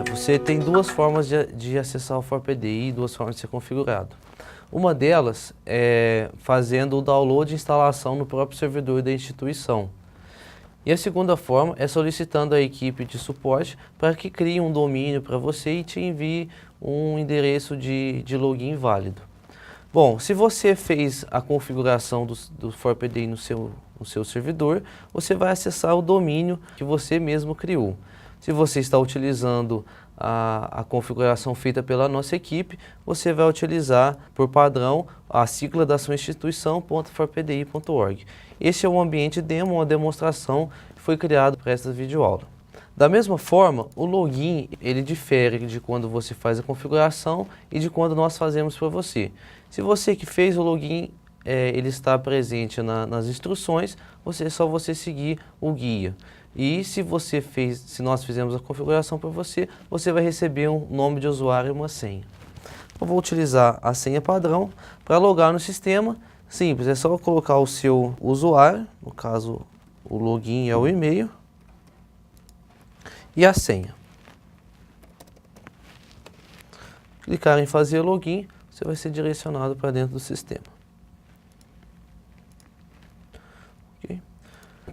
Você tem duas formas de acessar o ForPDI, duas formas de ser configurado. Uma delas é fazendo o download e instalação no próprio servidor da instituição. E a segunda forma é solicitando a equipe de suporte para que crie um domínio para você e te envie um endereço de login válido. Bom, se você fez a configuração do ForPDI no seu servidor, você vai acessar o domínio que você mesmo criou. Se você está utilizando a configuração feita pela nossa equipe, você vai utilizar, por padrão, a sigla da sua instituição.forpdi.org. Este é um ambiente demo, uma demonstração que foi criado para esta videoaula. Da mesma forma, o login ele difere de quando você faz a configuração e de quando nós fazemos para você. Se você que fez o login, ele está presente nas instruções, é só você seguir o guia. E se nós fizemos a configuração para você, você vai receber um nome de usuário e uma senha. Eu vou utilizar a senha padrão para logar no sistema. Simples, é só colocar o seu usuário, no caso o login é o e-mail, e a senha. Clicar em fazer login, você vai ser direcionado para dentro do sistema. Okay.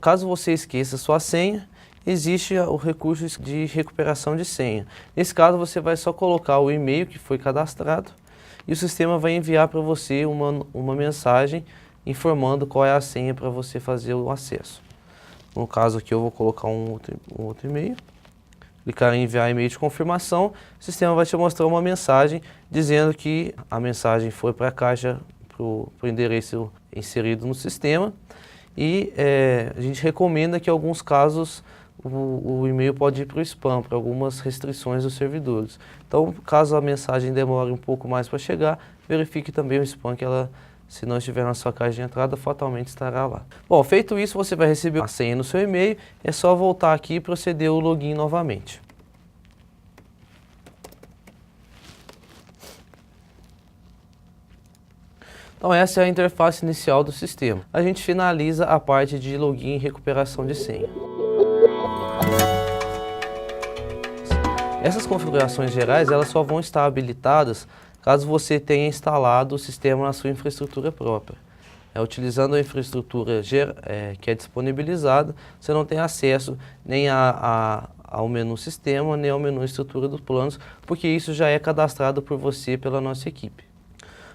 Caso você esqueça sua senha, existe o recurso de recuperação de senha. Nesse caso, você vai só colocar o e-mail que foi cadastrado e o sistema vai enviar para você uma mensagem informando qual é a senha para você fazer o acesso. No caso aqui, eu vou colocar um outro e-mail. Clicar em enviar e-mail de confirmação, o sistema vai te mostrar uma mensagem dizendo que a mensagem foi para a caixa, para o endereço inserido no sistema. E a gente recomenda que em alguns casos o e-mail pode ir para o spam, para algumas restrições dos servidores. Então, caso a mensagem demore um pouco mais para chegar, verifique também o spam que ela, se não estiver na sua caixa de entrada, fatalmente estará lá. Bom, feito isso, você vai receber a senha no seu e-mail, é só voltar aqui e proceder o login novamente. Então essa é a interface inicial do sistema. A gente finaliza a parte de login e recuperação de senha. Essas configurações gerais elas só vão estar habilitadas caso você tenha instalado o sistema na sua infraestrutura própria. Utilizando a infraestrutura que é disponibilizada, você não tem acesso nem ao menu sistema, nem ao menu estrutura dos planos, porque isso já é cadastrado por você pela nossa equipe.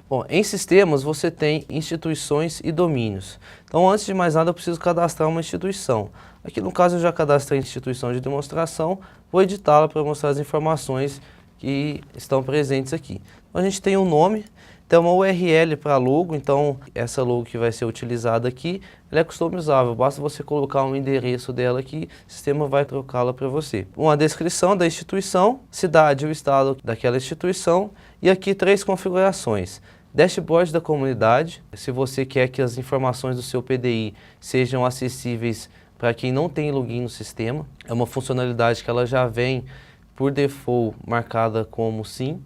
Bom, em sistemas você tem instituições e domínios. Então, antes de mais nada, eu preciso cadastrar uma instituição. Aqui no caso eu já cadastrei a instituição de demonstração, vou editá-la para mostrar as informações que estão presentes aqui. Então, a gente tem um nome, tem uma URL para logo, então essa logo que vai ser utilizada aqui, ela é customizável, basta você colocar um endereço dela aqui, o sistema vai trocá-la para você. Uma descrição da instituição, cidade e o estado daquela instituição, e aqui 3 configurações. Dashboard da comunidade, se você quer que as informações do seu PDI sejam acessíveis para quem não tem login no sistema, é uma funcionalidade que ela já vem por default marcada como sim,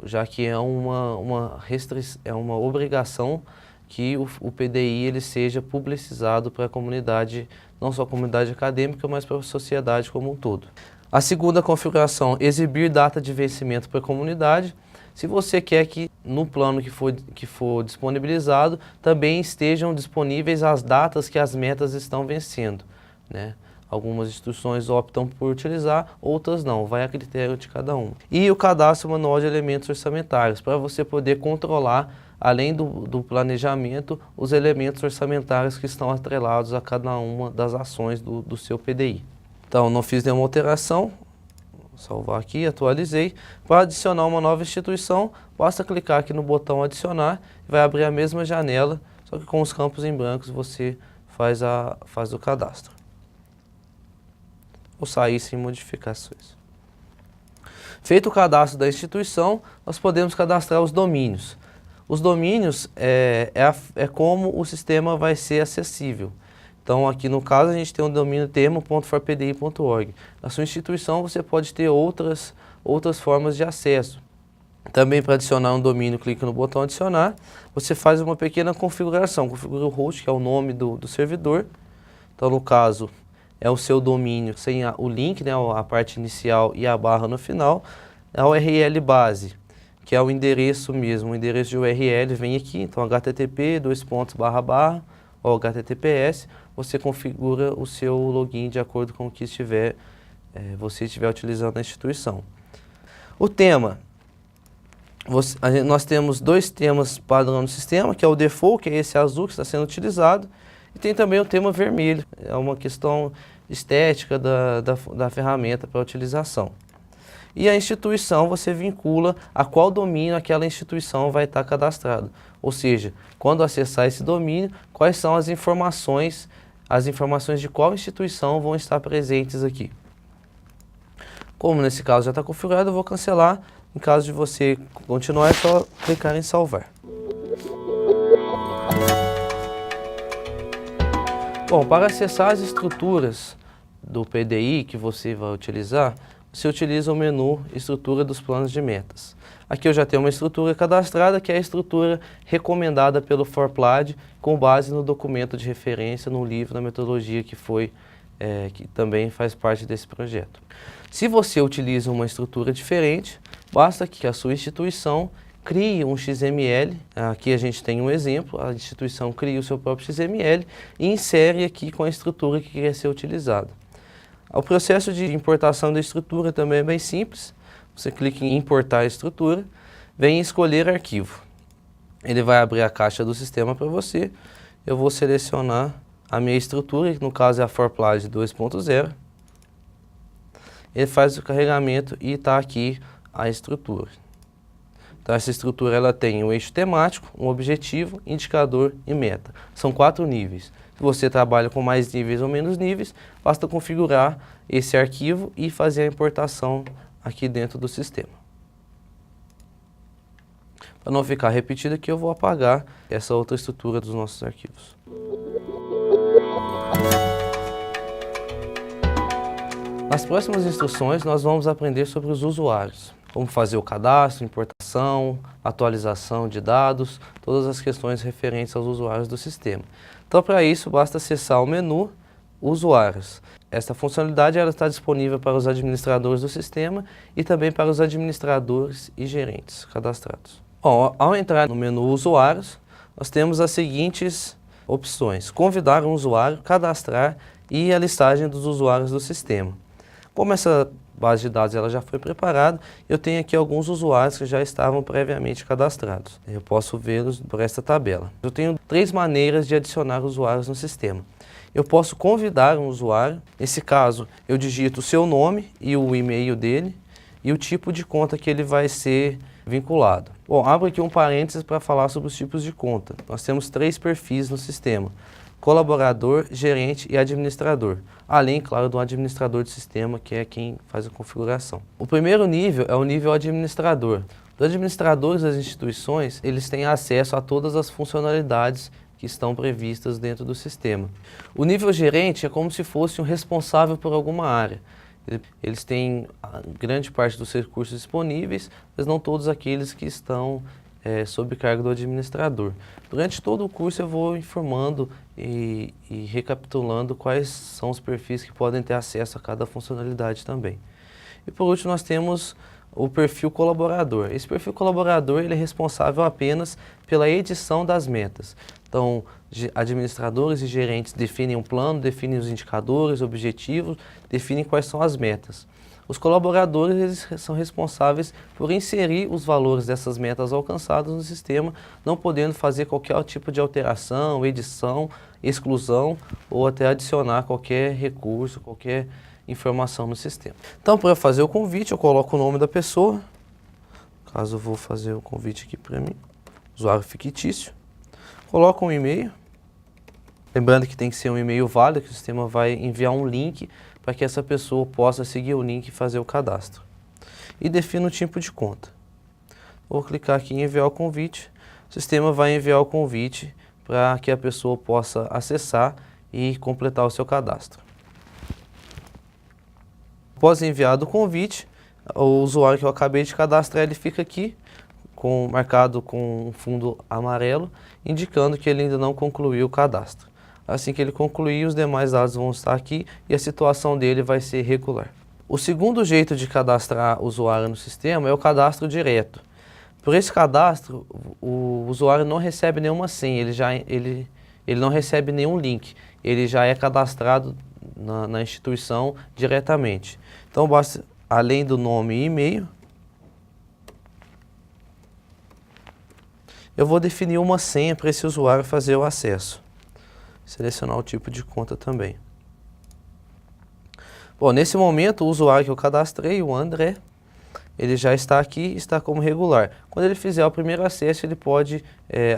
já que é uma obrigação que o PDI ele seja publicizado para a comunidade, não só a comunidade acadêmica, mas para a sociedade como um todo. A segunda configuração, exibir data de vencimento para a comunidade. Se você quer que no plano que for disponibilizado, também estejam disponíveis as datas que as metas estão vencendo, né? Algumas instituições optam por utilizar, outras não, vai a critério de cada um. E o cadastro manual de elementos orçamentários, para você poder controlar, além do planejamento, os elementos orçamentários que estão atrelados a cada uma das ações do seu PDI. Então, não fiz nenhuma alteração. Salvar aqui, atualizei. Para adicionar uma nova instituição, basta clicar aqui no botão adicionar e vai abrir a mesma janela, só que com os campos em brancos você faz o cadastro. Ou sair sem modificações. Feito o cadastro da instituição, nós podemos cadastrar os domínios. Os domínios é como o sistema vai ser acessível. Então, aqui no caso, a gente tem um domínio termo.forpdi.org. Na sua instituição, você pode ter outras formas de acesso. Também, para adicionar um domínio, clique no botão adicionar. Você faz uma pequena configuração. Configura o host, que é o nome do servidor. Então, no caso, é o seu domínio sem o link, né, a parte inicial e a barra no final. A URL base, que é o endereço mesmo, o endereço de URL vem aqui, então http, ou https, você configura o seu login de acordo com o que você estiver utilizando na instituição. O tema, nós temos dois temas padrão no sistema, que é o default, que é esse azul que está sendo utilizado, e tem também o tema vermelho, é uma questão estética da ferramenta para utilização. E a instituição você vincula a qual domínio aquela instituição vai estar cadastrada. Ou seja, quando acessar esse domínio, quais são as informações de qual instituição vão estar presentes aqui. Como nesse caso já está configurado, eu vou cancelar. Em caso de você continuar, é só clicar em salvar. Bom, para acessar as estruturas do PDI que você vai utilizar, você utiliza o menu Estrutura dos Planos de Metas. Aqui eu já tenho uma estrutura cadastrada, que é a estrutura recomendada pelo FORPLAD, com base no documento de referência, no livro da metodologia que também faz parte desse projeto. Se você utiliza uma estrutura diferente, basta que a sua instituição crie um XML, aqui a gente tem um exemplo, a instituição cria o seu próprio XML e insere aqui com a estrutura que quer ser utilizada. O processo de importação da estrutura também é bem simples. Você clica em importar a estrutura, vem em escolher arquivo. Ele vai abrir a caixa do sistema para você. Eu vou selecionar a minha estrutura, que no caso é a FORPLAD 2.0. Ele faz o carregamento e está aqui a estrutura. Então essa estrutura ela tem um eixo temático, um objetivo, indicador e meta. São 4 níveis. Se você trabalha com mais níveis ou menos níveis, basta configurar esse arquivo e fazer a importação aqui dentro do sistema. Para não ficar repetido aqui, eu vou apagar essa outra estrutura dos nossos arquivos. Nas próximas instruções, nós vamos aprender sobre os usuários. Como fazer o cadastro, importação, atualização de dados, todas as questões referentes aos usuários do sistema. Então, para isso, basta acessar o menu Usuários. Esta funcionalidade ela está disponível para os administradores do sistema e também para os administradores e gerentes cadastrados. Bom, ao entrar no menu Usuários, nós temos as seguintes opções: convidar um usuário, cadastrar e a listagem dos usuários do sistema. Como essa base de dados ela já foi preparada, eu tenho aqui alguns usuários que já estavam previamente cadastrados. Eu posso vê-los por esta tabela. Eu tenho 3 maneiras de adicionar usuários no sistema. Eu posso convidar um usuário, nesse caso eu digito o seu nome e o e-mail dele e o tipo de conta que ele vai ser vinculado. Bom, abro aqui um parênteses para falar sobre os tipos de conta. Nós temos 3 perfis no sistema: colaborador, gerente e administrador, além, claro, do administrador de sistema, que é quem faz a configuração. O primeiro nível é o nível administrador. Os administradores das instituições, eles têm acesso a todas as funcionalidades que estão previstas dentro do sistema. O nível gerente é como se fosse um responsável por alguma área. Eles têm grande parte dos recursos disponíveis, mas não todos aqueles que estão sob cargo do administrador. Durante todo o curso eu vou informando e recapitulando quais são os perfis que podem ter acesso a cada funcionalidade também. E por último nós temos o perfil colaborador. Esse perfil colaborador ele é responsável apenas pela edição das metas. Então, administradores e gerentes definem um plano, definem os indicadores, objetivos, definem quais são as metas. Os colaboradores eles são responsáveis por inserir os valores dessas metas alcançadas no sistema, não podendo fazer qualquer tipo de alteração, edição, exclusão ou até adicionar qualquer recurso, qualquer informação no sistema. Então, para fazer o convite, eu coloco o nome da pessoa. No caso, eu vou fazer o convite aqui para mim, usuário fictício. Coloco um e-mail. Lembrando que tem que ser um e-mail válido, que o sistema vai enviar um link para que essa pessoa possa seguir o link e fazer o cadastro. E defino o tipo de conta. Vou clicar aqui em enviar o convite. O sistema vai enviar o convite para que a pessoa possa acessar e completar o seu cadastro. Após enviado o convite, o usuário que eu acabei de cadastrar, ele fica aqui, marcado com um fundo amarelo, indicando que ele ainda não concluiu o cadastro. Assim que ele concluir, os demais dados vão estar aqui e a situação dele vai ser regular. O segundo jeito de cadastrar o usuário no sistema é o cadastro direto. Por esse cadastro, o usuário não recebe nenhuma senha, ele não recebe nenhum link, ele já é cadastrado na instituição diretamente. Então, basta, além do nome e e-mail, eu vou definir uma senha para esse usuário fazer o acesso. Selecionar o tipo de conta também. Bom, nesse momento, o usuário que eu cadastrei, o André, ele já está aqui, está como regular. Quando ele fizer o primeiro acesso, ele pode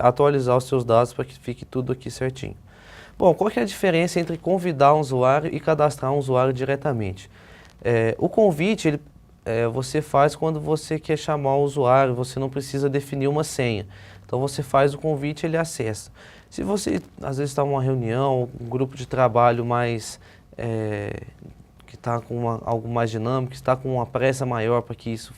atualizar os seus dados para que fique tudo aqui certinho. Bom, qual que é a diferença entre convidar um usuário e cadastrar um usuário diretamente? O convite, você faz quando você quer chamar o usuário, você não precisa definir uma senha. Então você faz o convite e ele acessa. Se você, às vezes, está em uma reunião, um grupo de trabalho mais... que está com algo mais dinâmico, está com uma pressa maior para que isso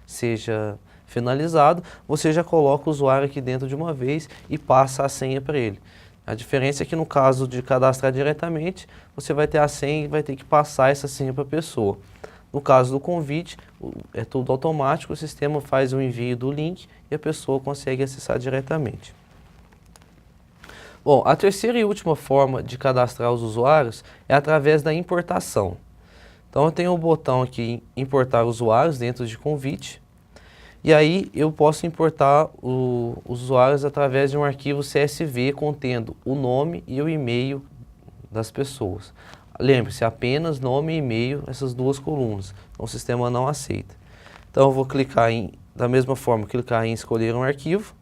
seja finalizado, você já coloca o usuário aqui dentro de uma vez e passa a senha para ele. A diferença é que no caso de cadastrar diretamente, você vai ter a senha e vai ter que passar essa senha para a pessoa. No caso do convite, é tudo automático, o sistema faz o envio do link e a pessoa consegue acessar diretamente. Bom, a terceira e última forma de cadastrar os usuários é através da importação. Então eu tenho o botão aqui, importar usuários dentro de convite, e aí eu posso importar os usuários através de um arquivo CSV contendo o nome e o e-mail das pessoas. Lembre-se, apenas nome e e-mail, essas duas colunas, então o sistema não aceita. Então eu vou clicar da mesma forma, clicar em escolher um arquivo.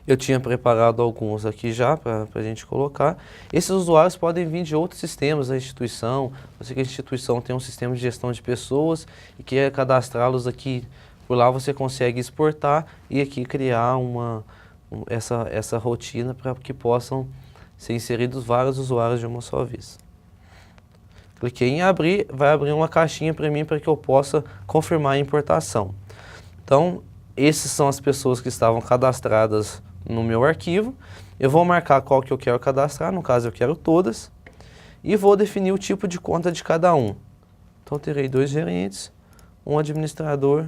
Eu tinha preparado alguns aqui já para a gente colocar. Esses usuários podem vir de outros sistemas da instituição. Eu sei que a instituição tem um sistema de gestão de pessoas e quer cadastrá-los aqui. Por lá você consegue exportar e aqui criar essa rotina para que possam ser inseridos vários usuários de uma só vez. Cliquei em abrir, vai abrir uma caixinha para mim para que eu possa confirmar a importação. Então, essas são as pessoas que estavam cadastradas no meu arquivo. Eu vou marcar qual que eu quero cadastrar, no caso eu quero todas, e vou definir o tipo de conta de cada um. Então terei 2 gerentes, um administrador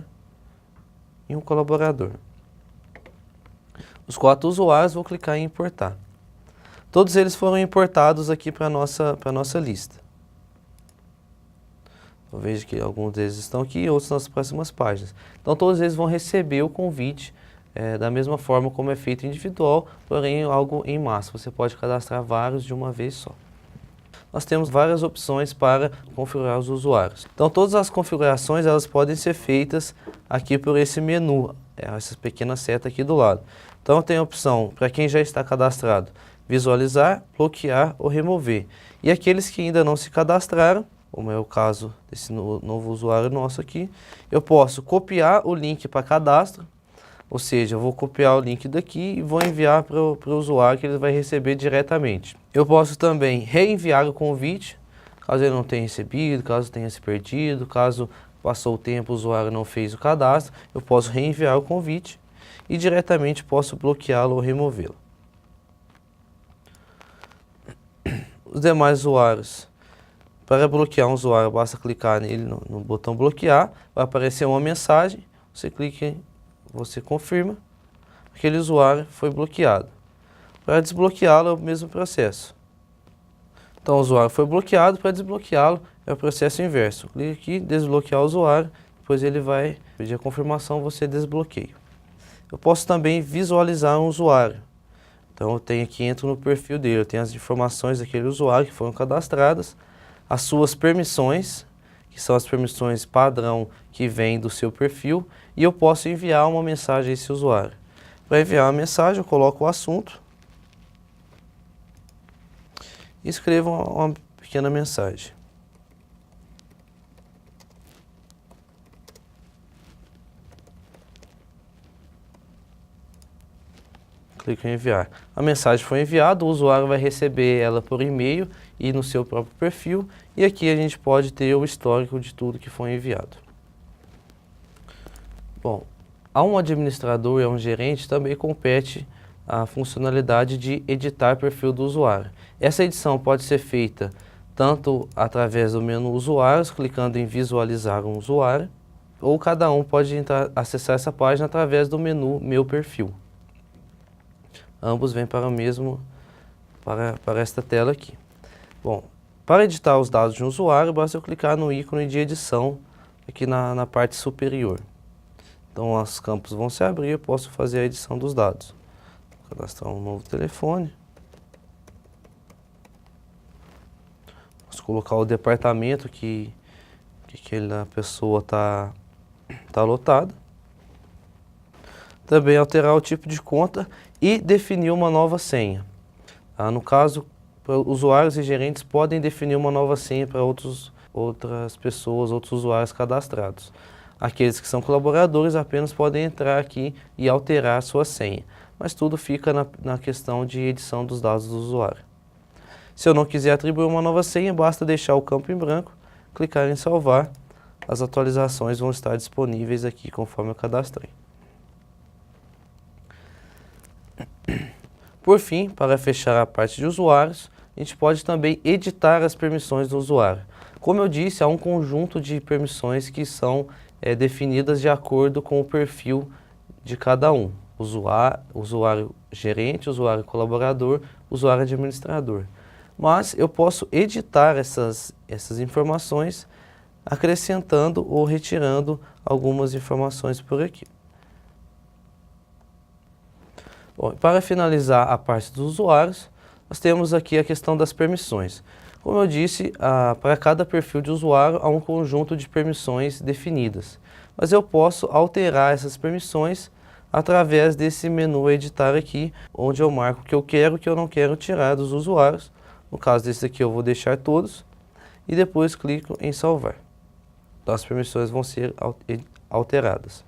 e um colaborador. Os 4 usuários vou clicar em importar. Todos eles foram importados aqui para a nossa lista. Eu vejo que alguns deles estão aqui e outros nas próximas páginas. Então todos eles vão receber o convite da mesma forma como é feito individual, porém algo em massa. Você pode cadastrar vários de uma vez só. Nós temos várias opções para configurar os usuários. Então todas as configurações elas podem ser feitas aqui por esse menu, essa pequena seta aqui do lado. Então tem a opção para quem já está cadastrado, visualizar, bloquear ou remover. E aqueles que ainda não se cadastraram, como é o caso desse novo usuário nosso aqui, eu posso copiar o link para cadastro, ou seja, eu vou copiar o link daqui e vou enviar para o usuário que ele vai receber diretamente. Eu posso também reenviar o convite, caso ele não tenha recebido, caso tenha se perdido, caso passou o tempo o usuário não fez o cadastro, eu posso reenviar o convite e diretamente posso bloqueá-lo ou removê-lo. Os demais usuários. Para bloquear um usuário, basta clicar nele no botão bloquear, vai aparecer uma mensagem, você clica, você confirma, aquele usuário foi bloqueado. Para desbloqueá-lo é o mesmo processo. Então o usuário foi bloqueado, para desbloqueá-lo é o processo inverso. Clique aqui, desbloquear o usuário, depois ele vai pedir a confirmação, você desbloqueia. Eu posso também visualizar um usuário. Então eu tenho aqui, entro no perfil dele, eu tenho as informações daquele usuário que foram cadastradas, as suas permissões, que são as permissões padrão que vêm do seu perfil, e eu posso enviar uma mensagem a esse usuário. Para enviar uma mensagem, eu coloco o assunto e escrevo uma pequena mensagem. Clico em enviar. A mensagem foi enviada, o usuário vai receber ela por e-mail e no seu próprio perfil. E aqui a gente pode ter o histórico de tudo que foi enviado. Bom, a um administrador e a um gerente também compete a funcionalidade de editar perfil do usuário. Essa edição pode ser feita tanto através do menu Usuários, clicando em Visualizar um usuário, ou cada um pode acessar essa página através do menu Meu Perfil. Ambos vêm para o mesmo, para esta tela aqui. Bom, para editar os dados de um usuário, basta eu clicar no ícone de edição aqui na parte superior. Então os campos vão se abrir, eu posso fazer a edição dos dados. Vou cadastrar um novo telefone. Posso colocar o departamento que a pessoa está lotada. Também alterar o tipo de conta e definir uma nova senha. No caso, usuários e gerentes podem definir uma nova senha para outras pessoas, outros usuários cadastrados. Aqueles que são colaboradores apenas podem entrar aqui e alterar a sua senha, mas tudo fica na questão de edição dos dados do usuário. Se eu não quiser atribuir uma nova senha, basta deixar o campo em branco, clicar em salvar. As atualizações vão estar disponíveis aqui conforme eu cadastrei. Por fim, para fechar a parte de usuários, a gente pode também editar as permissões do usuário. Como eu disse, há um conjunto de permissões que são definidas de acordo com o perfil de cada um. Usuário gerente, usuário colaborador, usuário administrador. Mas eu posso editar essas informações acrescentando ou retirando algumas informações por aqui. Bom, para finalizar a parte dos usuários, nós temos aqui a questão das permissões. Como eu disse, para cada perfil de usuário há um conjunto de permissões definidas. Mas eu posso alterar essas permissões através desse menu editar aqui, onde eu marco o que eu quero e o que eu não quero tirar dos usuários. No caso desse aqui eu vou deixar todos e depois clico em salvar. Então as permissões vão ser alteradas.